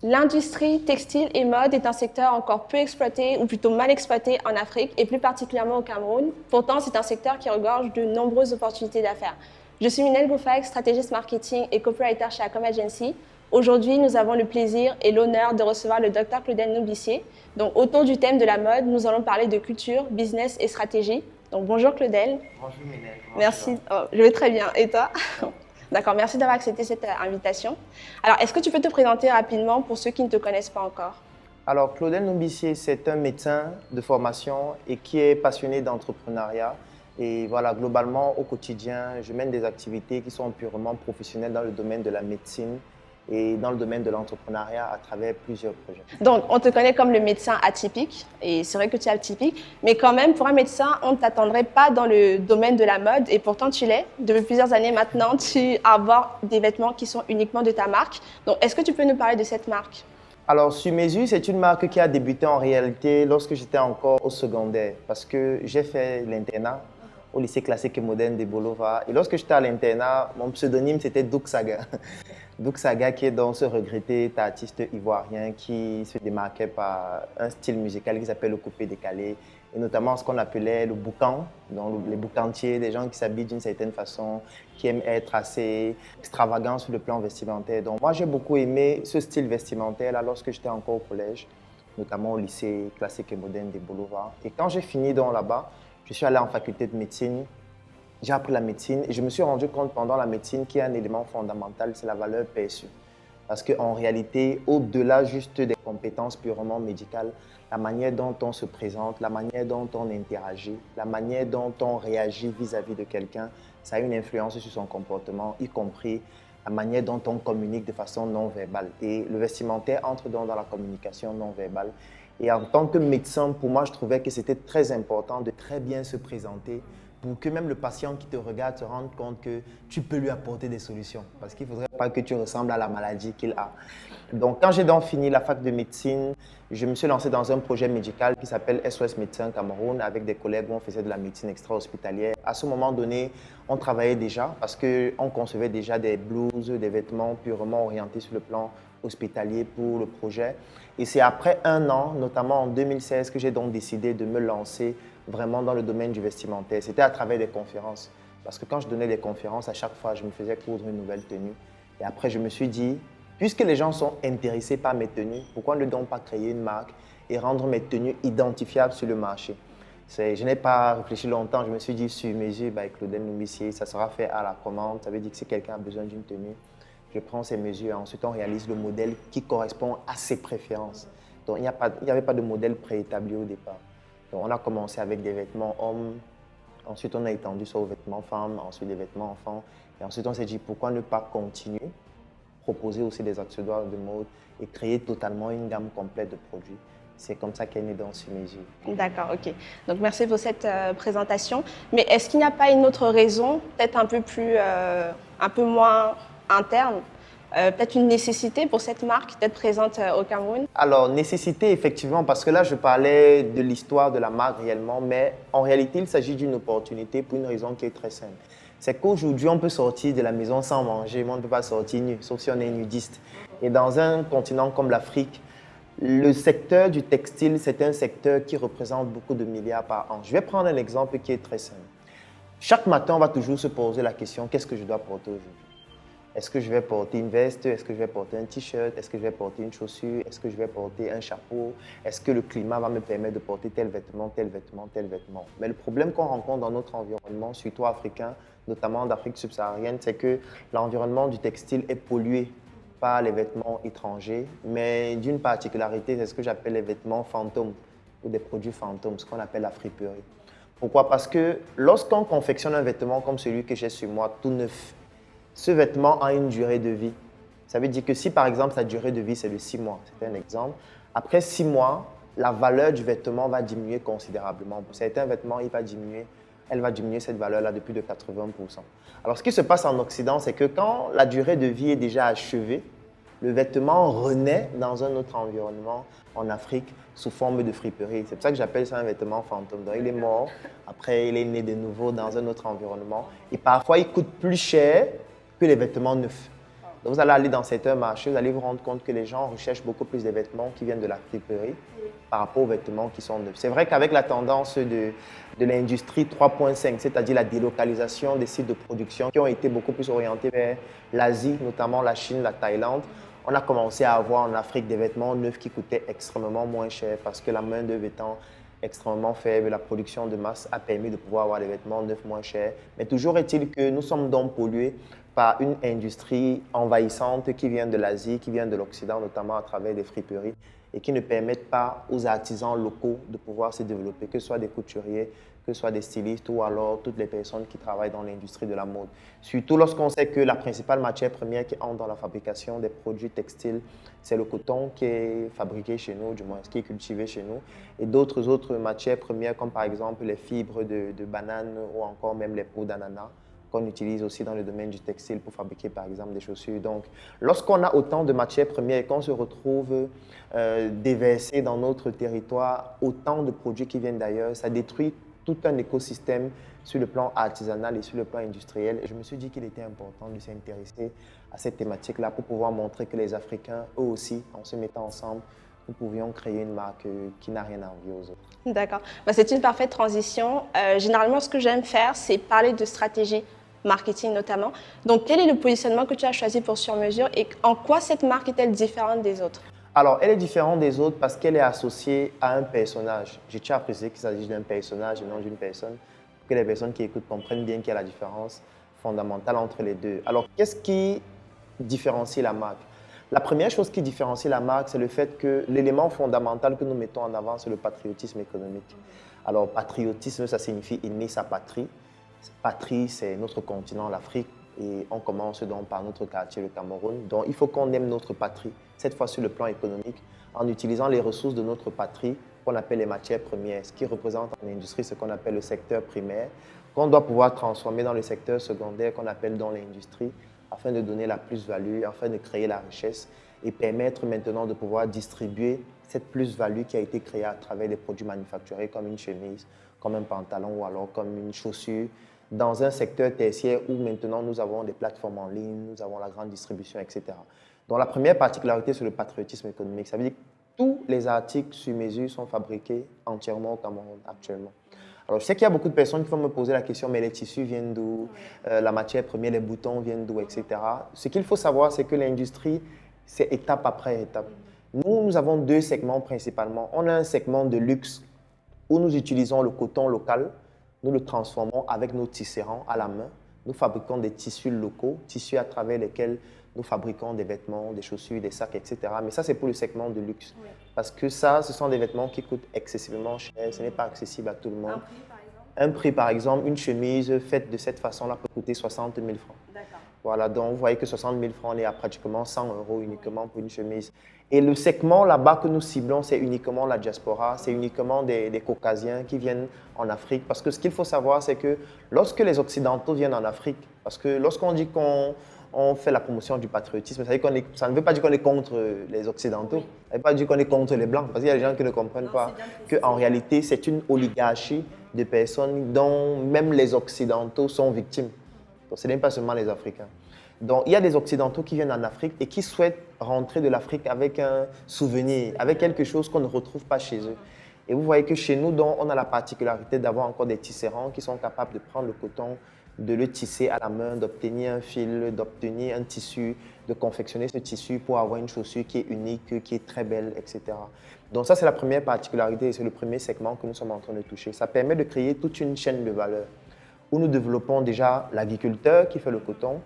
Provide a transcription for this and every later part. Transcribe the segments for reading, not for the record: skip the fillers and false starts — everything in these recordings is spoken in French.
L'industrie textile et mode est un secteur encore peu exploité, ou plutôt mal exploité en Afrique, et plus particulièrement au Cameroun. Pourtant, c'est un secteur qui regorge de nombreuses opportunités d'affaires. Je suis Minel Boufak, stratégiste marketing et copywriter chez Acom Agency. Aujourd'hui, nous avons le plaisir et l'honneur de recevoir le Dr Claudel Noubissier. Donc, autour du thème de la mode, nous allons parler de culture, business et stratégie. Donc, bonjour Claudel. Bonjour Minel, comment tu Merci. Oh, je vais très bien. Et toi? D'accord, merci d'avoir accepté cette invitation. Alors, est-ce que tu peux te présenter rapidement pour ceux qui ne te connaissent pas encore? Alors, Claudel Noubissier, c'est un médecin de formation et qui est passionné d'entrepreneuriat. Et voilà, globalement, au quotidien, je mène des activités qui sont purement professionnelles dans le domaine de la médecine et dans le domaine de l'entrepreneuriat à travers plusieurs projets. Donc, on te connaît comme le médecin atypique, et c'est vrai que tu es atypique, mais quand même, pour un médecin, on ne t'attendrait pas dans le domaine de la mode, et pourtant tu l'es. Depuis plusieurs années maintenant, tu abordes des vêtements qui sont uniquement de ta marque. Donc, est-ce que tu peux nous parler de cette marque? Alors, Sur Mesure, c'est une marque qui a débuté en réalité lorsque j'étais encore au secondaire, parce que j'ai fait l'internat au lycée classique et moderne de Bolova. Et lorsque j'étais à l'internat, mon pseudonyme, c'était Douk Saga. Douk Saga, qui est donc ce regretté artiste ivoirien qui se démarquait par un style musical qui s'appelle le coupé-décalé, et notamment ce qu'on appelait le boucan, donc les boucantiers, des gens qui s'habillent d'une certaine façon, qui aiment être assez extravagants sur le plan vestimentaire. Donc moi, j'ai beaucoup aimé ce style vestimentaire-là lorsque j'étais encore au collège, notamment au lycée classique et moderne de Bolova. Et quand j'ai fini donc là-bas, je suis allé en faculté de médecine. J'ai appris la médecine et je me suis rendu compte pendant la médecine qu'il y a un élément fondamental, c'est la valeur perçue. Parce qu'en réalité, au-delà juste des compétences purement médicales, la manière dont on se présente, la manière dont on interagit, la manière dont on réagit vis-à-vis de quelqu'un, ça a une influence sur son comportement, y compris la manière dont on communique de façon non verbale. Et le vestimentaire entre donc dans la communication non verbale. Et en tant que médecin, pour moi, je trouvais que c'était très important de très bien se présenter pour que même le patient qui te regarde se rende compte que tu peux lui apporter des solutions. Parce qu'il ne faudrait pas que tu ressembles à la maladie qu'il a. Donc, quand j'ai donc fini la fac de médecine, je me suis lancé dans un projet médical qui s'appelle SOS Médecins Cameroun avec des collègues où on faisait de la médecine extra-hospitalière. À ce moment donné, on travaillait déjà parce qu'on concevait déjà des blouses, des vêtements purement orientés sur le plan hospitalier pour le projet. Et c'est après un an, notamment en 2016, que j'ai donc décidé de me lancer vraiment dans le domaine du vestimentaire. C'était à travers des conférences. Parce que quand je donnais des conférences, à chaque fois, je me faisais coudre une nouvelle tenue. Et après, je me suis dit, puisque les gens sont intéressés par mes tenues, pourquoi ne donc pas créer une marque et rendre mes tenues identifiables sur le marché? Je n'ai pas réfléchi longtemps, je me suis dit, sur mesure, avec Claudel Noubissier, ça sera fait à la commande. Ça veut dire que si quelqu'un a besoin d'une tenue, je prends ces mesures et ensuite on réalise le modèle qui correspond à ses préférences. Donc il n'y avait pas de modèle préétabli au départ. Donc on a commencé avec des vêtements hommes, ensuite on a étendu ça aux vêtements femmes, ensuite des vêtements enfants. Et ensuite on s'est dit pourquoi ne pas continuer, proposer aussi des accessoires de mode et créer totalement une gamme complète de produits. C'est comme ça qu'est né dans Sur Mesure. D'accord, ok. Donc, merci pour cette présentation. Mais est-ce qu'il n'y a pas une autre raison, peut-être un peu moins interne, peut-être une nécessité pour cette marque d'être présente au Cameroun? Alors, nécessité, effectivement, parce que là, je parlais de l'histoire de la marque réellement, mais en réalité, il s'agit d'une opportunité pour une raison qui est très simple. C'est qu'aujourd'hui, on peut sortir de la maison sans manger, mais on ne peut pas sortir nu, sauf si on est nudiste. Et dans un continent comme l'Afrique, le secteur du textile, c'est un secteur qui représente beaucoup de milliards par an. Je vais prendre un exemple qui est très simple. Chaque matin, on va toujours se poser la question, qu'est-ce que je dois porter aujourd'hui? Est-ce que je vais porter une veste? Est-ce que je vais porter un t-shirt? Est-ce que je vais porter une chaussure? Est-ce que je vais porter un chapeau? Est-ce que le climat va me permettre de porter tel vêtement, tel vêtement, tel vêtement? Mais le problème qu'on rencontre dans notre environnement, surtout africain, notamment d'Afrique subsaharienne, c'est que l'environnement du textile est pollué par les vêtements étrangers, mais d'une particularité, c'est ce que j'appelle les vêtements fantômes ou des produits fantômes, ce qu'on appelle la friperie. Pourquoi? Parce que lorsqu'on confectionne un vêtement comme celui que j'ai sur moi, tout neuf, ce vêtement a une durée de vie. Ça veut dire que si par exemple sa durée de vie c'est de 6 mois, c'est un exemple, après 6 mois, la valeur du vêtement va diminuer considérablement. Pour certains vêtements, elle va diminuer cette valeur-là de plus de 80%. Alors ce qui se passe en Occident, c'est que quand la durée de vie est déjà achevée, le vêtement renaît dans un autre environnement en Afrique sous forme de friperie. C'est pour ça que j'appelle ça un vêtement fantôme. Donc il est mort, après il est né de nouveau dans un autre environnement et parfois il coûte plus cher que les vêtements neufs. Donc, vous allez aller dans certains marchés, vous allez vous rendre compte que les gens recherchent beaucoup plus des vêtements qui viennent de la friperie par rapport aux vêtements qui sont neufs. C'est vrai qu'avec la tendance de l'industrie 3.5, c'est-à-dire la délocalisation des sites de production qui ont été beaucoup plus orientés vers l'Asie, notamment la Chine, la Thaïlande, on a commencé à avoir en Afrique des vêtements neufs qui coûtaient extrêmement moins cher parce que la main-d'œuvre étant extrêmement faible, la production de masse a permis de pouvoir avoir des vêtements neufs moins chers. Mais toujours est-il que nous sommes donc pollués par une industrie envahissante qui vient de l'Asie, qui vient de l'Occident, notamment à travers des friperies, et qui ne permettent pas aux artisans locaux de pouvoir se développer, que ce soit des couturiers, que ce soit des stylistes ou alors toutes les personnes qui travaillent dans l'industrie de la mode. Surtout lorsqu'on sait que la principale matière première qui entre dans la fabrication des produits textiles, c'est le coton qui est fabriqué chez nous, du moins qui est cultivé chez nous, et d'autres autres matières premières comme par exemple les fibres de banane ou encore même les peaux d'ananas qu'on utilise aussi dans le domaine du textile pour fabriquer par exemple des chaussures. Donc, lorsqu'on a autant de matières premières et qu'on se retrouve déversé dans notre territoire, autant de produits qui viennent d'ailleurs, ça détruit tout un écosystème sur le plan artisanal et sur le plan industriel. Et je me suis dit qu'il était important de s'intéresser à cette thématique-là pour pouvoir montrer que les Africains, eux aussi, en se mettant ensemble, nous pouvions créer une marque qui n'a rien à envier aux autres. D'accord. C'est une parfaite transition. Généralement, ce que j'aime faire, c'est parler de stratégie marketing notamment. Donc, quel est le positionnement que tu as choisi pour Sur Mesure et en quoi cette marque est-elle différente des autres? Alors, elle est différente des autres parce qu'elle est associée à un personnage. Je tiens à préciser qu'il s'agit d'un personnage et non d'une personne, pour que les personnes qui écoutent comprennent bien qu'il y a la différence fondamentale entre les deux. Alors, qu'est-ce qui différencie la marque? La première chose qui différencie la marque, c'est le fait que l'élément fondamental que nous mettons en avant, c'est le patriotisme économique. Alors, patriotisme, ça signifie aimer sa patrie. Patrie, c'est notre continent, l'Afrique, et on commence donc par notre quartier, le Cameroun. Donc, il faut qu'on aime notre patrie, cette fois sur le plan économique, en utilisant les ressources de notre patrie, qu'on appelle les matières premières, ce qui représente en industrie ce qu'on appelle le secteur primaire, qu'on doit pouvoir transformer dans le secteur secondaire, qu'on appelle dans l'industrie, afin de donner la plus-value, afin de créer la richesse et permettre maintenant de pouvoir distribuer cette plus-value qui a été créée à travers des produits manufacturés comme une chemise, comme un pantalon ou alors comme une chaussure, dans un secteur tertiaire où maintenant nous avons des plateformes en ligne, nous avons la grande distribution, etc. Donc la première particularité, c'est le patriotisme économique. Ça veut dire que tous les articles sur mesure sont fabriqués entièrement au Cameroun actuellement. Alors je sais qu'il y a beaucoup de personnes qui vont me poser la question, mais les tissus viennent d'où, la matière première, les boutons viennent d'où, etc. Ce qu'il faut savoir, c'est que l'industrie, c'est étape après étape. Nous avons deux segments principalement. On a un segment de luxe où nous utilisons le coton local. Nous le transformons avec nos tisserands à la main. Nous fabriquons des tissus locaux, tissus à travers lesquels nous fabriquons des vêtements, des chaussures, des sacs, etc. Mais ça, c'est pour le segment de luxe. Oui. Parce que ça, ce sont des vêtements qui coûtent excessivement cher. Ce n'est pas accessible à tout le monde. Un prix, par exemple? Un prix, par exemple, une chemise faite de cette façon-là peut coûter 60 000 francs. D'accord. Voilà, donc vous voyez que 60 000 francs, on est à pratiquement 100 € uniquement pour une chemise. Et le segment là-bas que nous ciblons, c'est uniquement la diaspora, c'est uniquement des Caucasiens qui viennent en Afrique. Parce que ce qu'il faut savoir, c'est que lorsque les Occidentaux viennent en Afrique, parce que lorsqu'on dit qu'on fait la promotion du patriotisme, ça ne veut pas dire qu'on est contre les Occidentaux, oui. Ça ne veut pas dire qu'on est contre les Blancs, parce qu'il y a des gens qui ne comprennent pas qu'en réalité, c'est une oligarchie de personnes dont même les Occidentaux sont victimes. Donc, ce n'est pas seulement les Africains. Donc, il y a des Occidentaux qui viennent en Afrique et qui souhaitent rentrer de l'Afrique avec un souvenir, avec quelque chose qu'on ne retrouve pas chez eux. Et vous voyez que chez nous, donc, on a la particularité d'avoir encore des tisserands qui sont capables de prendre le coton, de le tisser à la main, d'obtenir un fil, d'obtenir un tissu, de confectionner ce tissu pour avoir une chaussure qui est unique, qui est très belle, etc. Donc ça, c'est la première particularité et c'est le premier segment que nous sommes en train de toucher. Ça permet de créer toute une chaîne de valeur où nous développons déjà l'agriculteur qui fait le coton,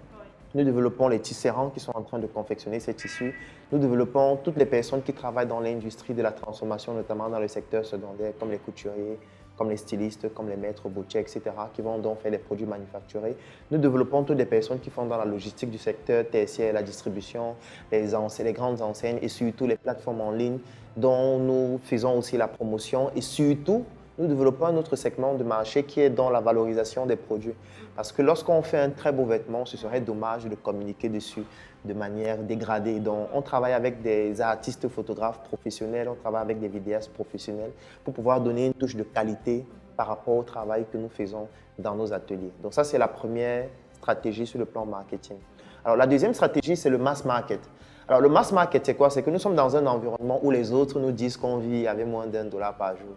nous développons les tisserands qui sont en train de confectionner ces tissus, nous développons toutes les personnes qui travaillent dans l'industrie de la transformation, notamment dans le secteur secondaire, comme les couturiers, comme les stylistes, comme les maîtres boutiers, etc., qui vont donc faire des produits manufacturés. Nous développons toutes les personnes qui font dans la logistique du secteur tertiaire, la distribution, les grandes enseignes et surtout les plateformes en ligne dont nous faisons aussi la promotion et surtout, nous développons un autre segment de marché qui est dans la valorisation des produits. Parce que lorsqu'on fait un très beau vêtement, ce serait dommage de communiquer dessus de manière dégradée. Donc, on travaille avec des artistes photographes professionnels, on travaille avec des vidéastes professionnels pour pouvoir donner une touche de qualité par rapport au travail que nous faisons dans nos ateliers. Donc ça, c'est la première stratégie sur le plan marketing. Alors, la deuxième stratégie, c'est le mass market. Alors, le mass market, c'est quoi? C'est que nous sommes dans un environnement où les autres nous disent qu'on vit avec moins d'1 $ par jour.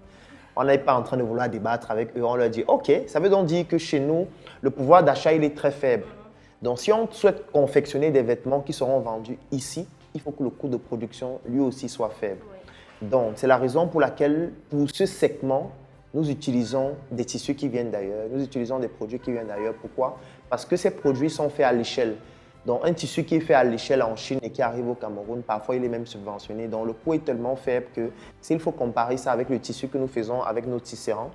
On n'est pas en train de vouloir débattre avec eux. On leur dit, OK, ça veut donc dire que chez nous, le pouvoir d'achat, il est très faible. Donc, si on souhaite confectionner des vêtements qui seront vendus ici, il faut que le coût de production, lui aussi, soit faible. Donc, c'est la raison pour laquelle, pour ce segment, nous utilisons des tissus qui viennent d'ailleurs, nous utilisons des produits qui viennent d'ailleurs. Pourquoi? Parce que ces produits sont faits à l'échelle. Donc, un tissu qui est fait à l'échelle en Chine et qui arrive au Cameroun, parfois, il est même subventionné. Donc, le coût est tellement faible que s'il faut comparer ça avec le tissu que nous faisons avec nos tisserands,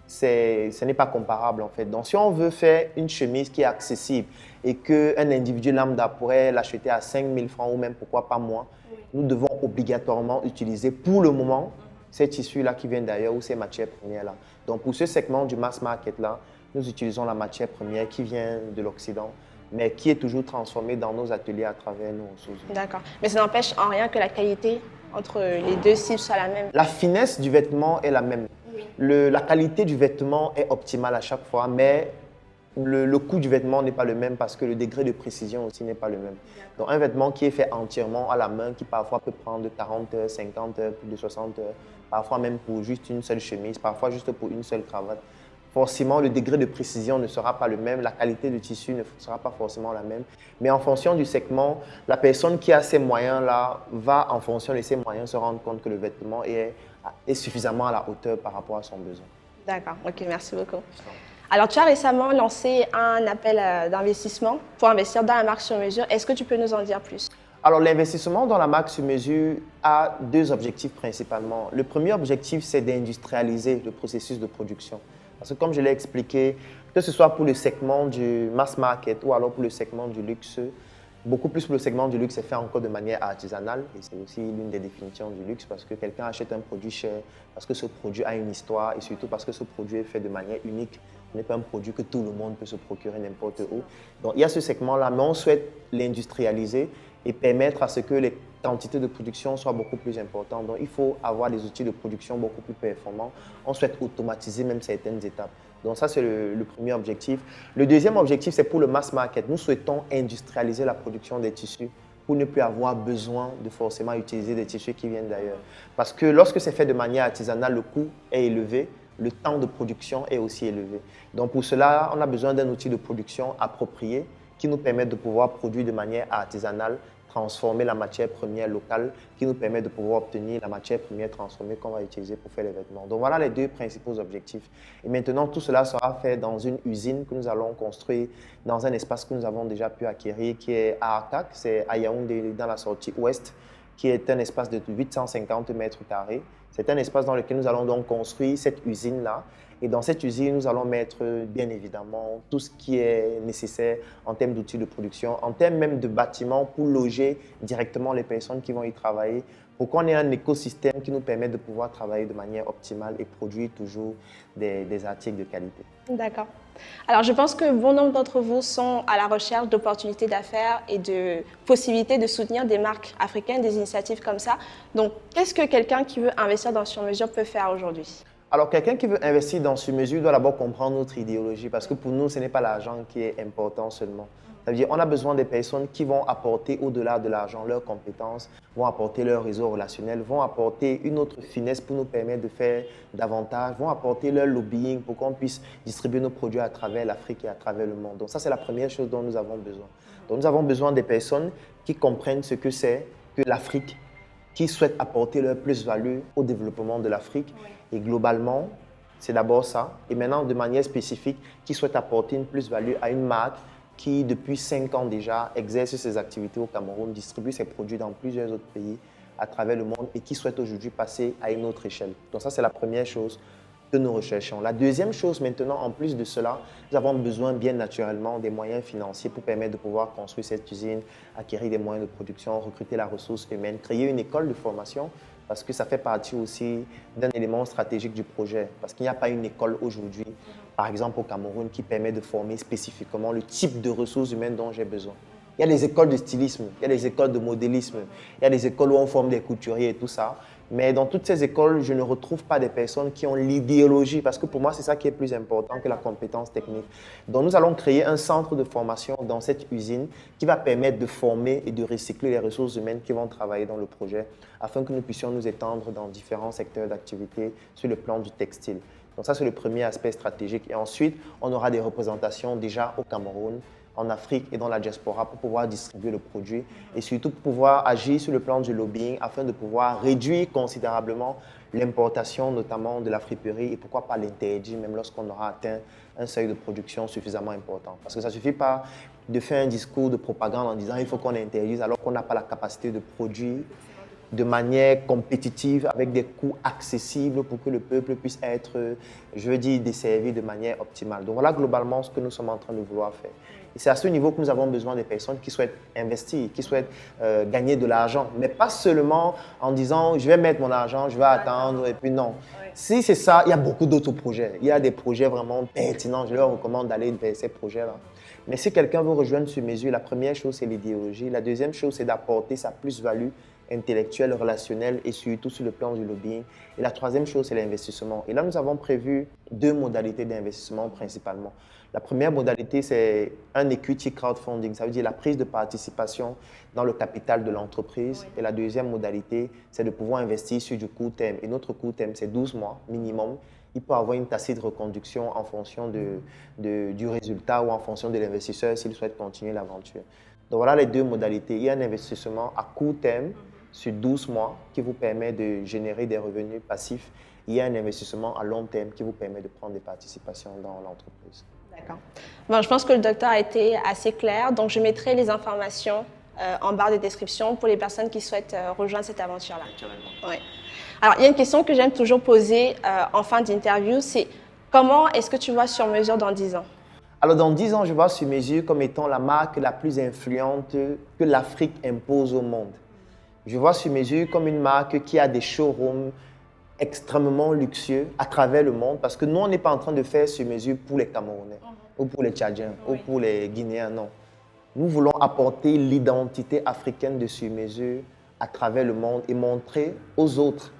ce n'est pas comparable en fait. Donc, si on veut faire une chemise qui est accessible et qu'un individu lambda pourrait l'acheter à 5 000 francs ou même pourquoi pas moins, nous devons obligatoirement utiliser pour le moment ces tissus-là qui viennent d'ailleurs ou ces matières premières-là. Donc, pour ce segment du mass market-là, nous utilisons la matière première qui vient de l'Occident, mais qui est toujours transformée dans nos ateliers à travers nos ressources. D'accord. Mais ça n'empêche en rien que la qualité entre les deux cibles soit la même. La finesse du vêtement est la même. La qualité du vêtement est optimale à chaque fois, mais le coût du vêtement n'est pas le même parce que le degré de précision aussi n'est pas le même. Donc, un vêtement qui est fait entièrement à la main, qui parfois peut prendre 40 heures, 50 heures, plus de 60 heures, parfois même pour juste une seule chemise, parfois juste pour une seule cravate, forcément, le degré de précision ne sera pas le même, la qualité du tissu ne sera pas forcément la même. Mais en fonction du segment, la personne qui a ces moyens-là va, en fonction de ses moyens, se rendre compte que le vêtement est suffisamment à la hauteur par rapport à son besoin. D'accord, ok, merci beaucoup. Alors, tu as récemment lancé un appel d'investissement pour investir dans la marque sur mesure. Est-ce que tu peux nous en dire plus? Alors, l'investissement dans la marque sur mesure a deux objectifs principalement. Le premier objectif, c'est d'industrialiser le processus de production. Parce que comme je l'ai expliqué, que ce soit pour le segment du mass market ou alors pour le segment du luxe, beaucoup plus pour le segment du luxe, c'est fait encore de manière artisanale et c'est aussi l'une des définitions du luxe parce que quelqu'un achète un produit cher parce que ce produit a une histoire et surtout parce que ce produit est fait de manière unique. Ce n'est pas un produit que tout le monde peut se procurer n'importe où. Donc il y a ce segment-là, mais on souhaite l'industrialiser et permettre à ce que les quantités de production soient beaucoup plus importantes. Donc il faut avoir des outils de production beaucoup plus performants. On souhaite automatiser même certaines étapes. Donc ça, c'est le premier objectif. Le deuxième objectif, c'est pour le mass market. Nous souhaitons industrialiser la production des tissus pour ne plus avoir besoin de forcément utiliser des tissus qui viennent d'ailleurs. Parce que lorsque c'est fait de manière artisanale, le coût est élevé, le temps de production est aussi élevé. Donc pour cela, on a besoin d'un outil de production approprié qui nous permet de pouvoir produire de manière artisanale, transformer la matière première locale qui nous permet de pouvoir obtenir la matière première transformée qu'on va utiliser pour faire les vêtements. Donc voilà les deux principaux objectifs. Et maintenant, tout cela sera fait dans une usine que nous allons construire dans un espace que nous avons déjà pu acquérir qui est à Akak, c'est à Yaoundé dans la sortie ouest, qui est un espace de 850 mètres carrés. C'est un espace dans lequel nous allons donc construire cette usine-là. Et dans cette usine, nous allons mettre bien évidemment tout ce qui est nécessaire en termes d'outils de production, en termes même de bâtiments pour loger directement les personnes qui vont y travailler, pour qu'on ait un écosystème qui nous permette de pouvoir travailler de manière optimale et produire toujours des articles de qualité. D'accord. Alors, je pense que bon nombre d'entre vous sont à la recherche d'opportunités d'affaires et de possibilités de soutenir des marques africaines, des initiatives comme ça. Donc, qu'est-ce que quelqu'un qui veut investir dans sur-mesure peut faire aujourd'hui? Alors, quelqu'un qui veut investir dans sur-mesure doit d'abord comprendre notre idéologie parce que pour nous, ce n'est pas l'argent qui est important seulement. C'est-à-dire qu'on a besoin des personnes qui vont apporter au-delà de l'argent leurs compétences, vont apporter leur réseau relationnel, vont apporter une autre finesse pour nous permettre de faire davantage, vont apporter leur lobbying pour qu'on puisse distribuer nos produits à travers l'Afrique et à travers le monde. Donc ça, c'est la première chose dont nous avons besoin. Donc nous avons besoin des personnes qui comprennent ce que c'est que l'Afrique, qui souhaitent apporter leur plus-value au développement de l'Afrique. Et globalement, c'est d'abord ça. Et maintenant, de manière spécifique, qui souhaitent apporter une plus-value à une marque qui, depuis 5 ans déjà, exerce ses activités au Cameroun, distribue ses produits dans plusieurs autres pays à travers le monde et qui souhaite aujourd'hui passer à une autre échelle. Donc ça, c'est la première chose que nous recherchons. La deuxième chose maintenant, en plus de cela, nous avons besoin bien naturellement des moyens financiers pour permettre de pouvoir construire cette usine, acquérir des moyens de production, recruter la ressource humaine, créer une école de formation parce que ça fait partie aussi d'un élément stratégique du projet. Parce qu'il n'y a pas une école aujourd'hui, par exemple au Cameroun, qui permet de former spécifiquement le type de ressources humaines dont j'ai besoin. Il y a les écoles de stylisme, il y a les écoles de modélisme, il y a les écoles où on forme des couturiers et tout ça. Mais dans toutes ces écoles, je ne retrouve pas des personnes qui ont l'idéologie, parce que pour moi, c'est ça qui est plus important que la compétence technique. Donc, nous allons créer un centre de formation dans cette usine qui va permettre de former et de recycler les ressources humaines qui vont travailler dans le projet, afin que nous puissions nous étendre dans différents secteurs d'activité sur le plan du textile. Donc ça, c'est le premier aspect stratégique. Et ensuite, on aura des représentations déjà au Cameroun, en Afrique et dans la diaspora pour pouvoir distribuer le produit et surtout pour pouvoir agir sur le plan du lobbying afin de pouvoir réduire considérablement l'importation notamment de la friperie et pourquoi pas l'interdire même lorsqu'on aura atteint un seuil de production suffisamment important. Parce que ça ne suffit pas de faire un discours de propagande en disant il faut qu'on interdise alors qu'on n'a pas la capacité de produire de manière compétitive, avec des coûts accessibles pour que le peuple puisse être, je veux dire, desservi de manière optimale. Donc voilà globalement ce que nous sommes en train de vouloir faire. Et c'est à ce niveau que nous avons besoin des personnes qui souhaitent investir, qui souhaitent gagner de l'argent, mais pas seulement en disant je vais mettre mon argent, je vais attendre et puis non. Si c'est ça, il y a beaucoup d'autres projets. Il y a des projets vraiment pertinents, je leur recommande d'aller vers ces projets-là. Mais si quelqu'un veut rejoindre sur mesure, la première chose c'est l'idéologie, la deuxième chose c'est d'apporter sa plus-value intellectuelle, relationnelle et surtout sur le plan du lobbying. Et la troisième chose, c'est l'investissement. Et là, nous avons prévu deux modalités d'investissement principalement. La première modalité, c'est un equity crowdfunding, ça veut dire la prise de participation dans le capital de l'entreprise. Et la deuxième modalité, c'est de pouvoir investir sur du court terme. Et notre court terme, c'est 12 mois minimum. Il peut avoir une tacite reconduction en fonction du résultat ou en fonction de l'investisseur s'il souhaite continuer l'aventure. Donc voilà les deux modalités. Il y a un investissement à court terme sur 12 mois qui vous permet de générer des revenus passifs. Il y a un investissement à long terme qui vous permet de prendre des participations dans l'entreprise. D'accord. Bon, je pense que le docteur a été assez clair, donc je mettrai les informations en barre de description pour les personnes qui souhaitent rejoindre cette aventure-là. Oui. Alors, il y a une question que j'aime toujours poser en fin d'interview, c'est comment est-ce que tu vois Sur Mesure dans 10 ans? Alors, dans 10 ans, je vois Sur Mesure comme étant la marque la plus influente que l'Afrique impose au monde. Je vois Sur Mesure comme une marque qui a des showrooms extrêmement luxueux à travers le monde parce que nous, on n'est pas en train de faire Sur Mesure pour les Camerounais ou pour les Tchadiens ou pour les Guinéens, non. Nous voulons apporter l'identité africaine de Sur Mesure à travers le monde et montrer aux autres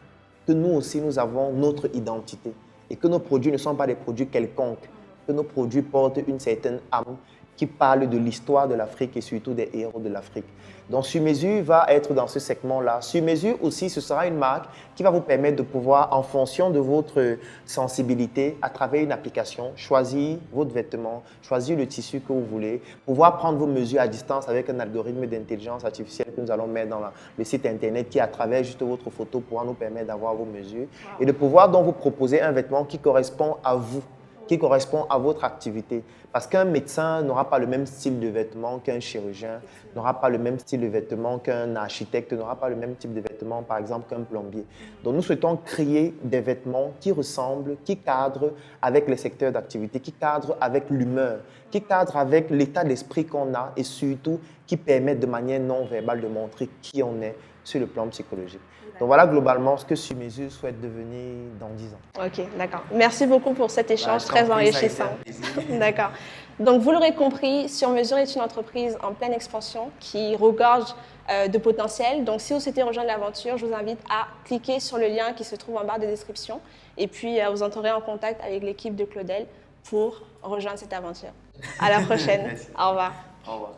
que nous aussi, nous avons notre identité et que nos produits ne sont pas des produits quelconques, que nos produits portent une certaine âme qui parle de l'histoire de l'Afrique et surtout des héros de l'Afrique. Donc, Sur Mesure va être dans ce segment-là. Sur Mesure aussi, ce sera une marque qui va vous permettre de pouvoir, en fonction de votre sensibilité, à travers une application, choisir votre vêtement, choisir le tissu que vous voulez, pouvoir prendre vos mesures à distance avec un algorithme d'intelligence artificielle que nous allons mettre dans le site internet qui, à travers juste votre photo, pourra nous permettre d'avoir vos mesures et de pouvoir donc vous proposer un vêtement qui correspond à vous, qui correspond à votre activité. Parce qu'un médecin n'aura pas le même style de vêtements qu'un chirurgien, n'aura pas le même style de vêtements qu'un architecte, n'aura pas le même type de vêtements, par exemple, qu'un plombier. Donc, nous souhaitons créer des vêtements qui ressemblent, qui cadrent avec les secteurs d'activité, qui cadrent avec l'humeur, qui cadrent avec l'état d'esprit qu'on a et surtout qui permettent de manière non verbale de montrer qui on est sur le plan psychologique. Donc voilà globalement ce que Sur Mesure souhaite devenir dans 10 ans. Ok, d'accord. Merci beaucoup pour cet échange très enrichissant. D'accord. Donc vous l'aurez compris, Sur Mesure est une entreprise en pleine expansion qui regorge de potentiel. Donc si vous souhaitez rejoindre l'aventure, je vous invite à cliquer sur le lien qui se trouve en barre de description et puis vous entrerez en contact avec l'équipe de Claudel pour rejoindre cette aventure. À la prochaine. Au revoir. Au revoir.